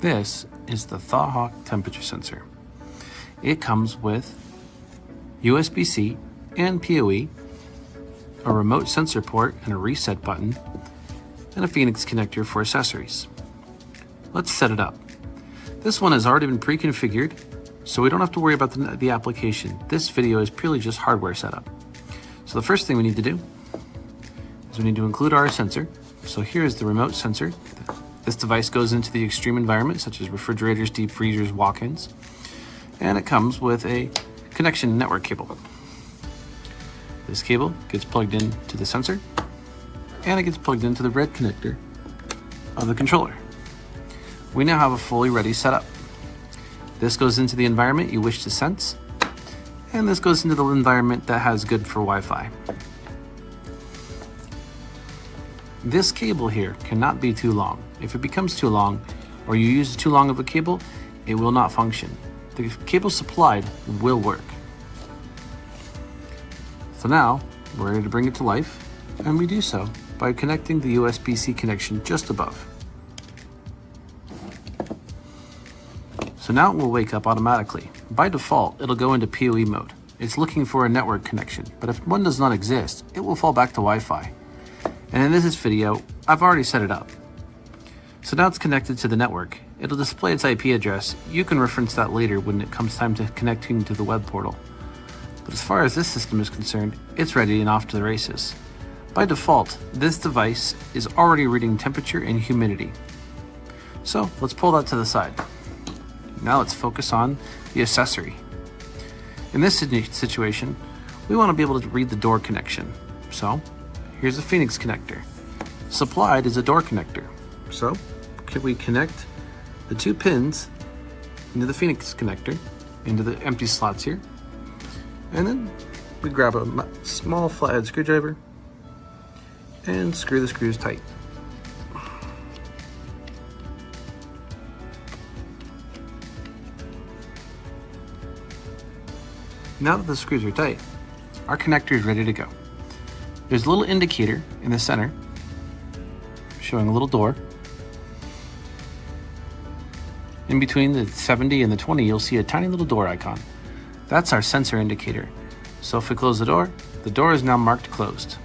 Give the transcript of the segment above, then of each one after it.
This is the ThawHawk temperature sensor. It comes with USB-C and PoE, a remote sensor port and a reset button, and a Phoenix connector for accessories. Let's set it up. This one has already been pre-configured, so we don't have to worry about the application. This video is purely just hardware setup. So the first thing we need to do is we need to include our sensor. So here is the remote sensor. This device goes into the extreme environment, such as refrigerators, deep freezers, walk-ins, and it comes with a connection network cable. This cable gets plugged into the sensor, and it gets plugged into the red connector of the controller. We now have a fully ready setup. This goes into the environment you wish to sense, and this goes into the environment that has good for Wi-Fi. This cable here cannot be too long. If it becomes too long, or you use too long of a cable, it will not function. The cable supplied will work. So now, we're ready to bring it to life, and we do so by connecting the USB-C connection just above. So now it will wake up automatically. By default, it'll go into PoE mode. It's looking for a network connection, but if one does not exist, it will fall back to Wi-Fi. And in this video, I've already set it up. So now it's connected to the network. It'll display its IP address. You can reference that later when it comes time to connecting to the web portal. But as far as this system is concerned, it's ready and off to the races. By default, this device is already reading temperature and humidity. So let's pull that to the side. Now let's focus on the accessory. In this situation, we want to be able to read the door connection. So here's a Phoenix connector. Supplied is a door connector. So we connect the two pins into the Phoenix connector, into the empty slots here. And then we grab a small flathead screwdriver and screw the screws tight. Now that the screws are tight, our connector is ready to go. There's a little indicator in the center showing a little door. In between the 70 and the 20, you'll see a tiny little door icon. That's our sensor indicator. So if we close the door is now marked closed,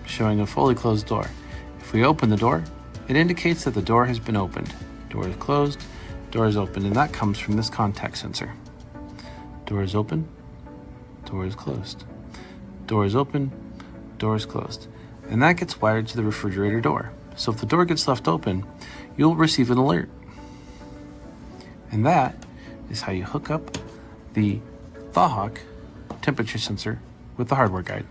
showing a fully closed door. If we open the door, it indicates that the door has been opened. Door is closed, door is open, and that comes from this contact sensor. Door is open, door is closed. Door is open, door is closed. And that gets wired to the refrigerator door. So if the door gets left open, you'll receive an alert. And that is how you hook up the ThawHawk temperature sensor with the hardware guide.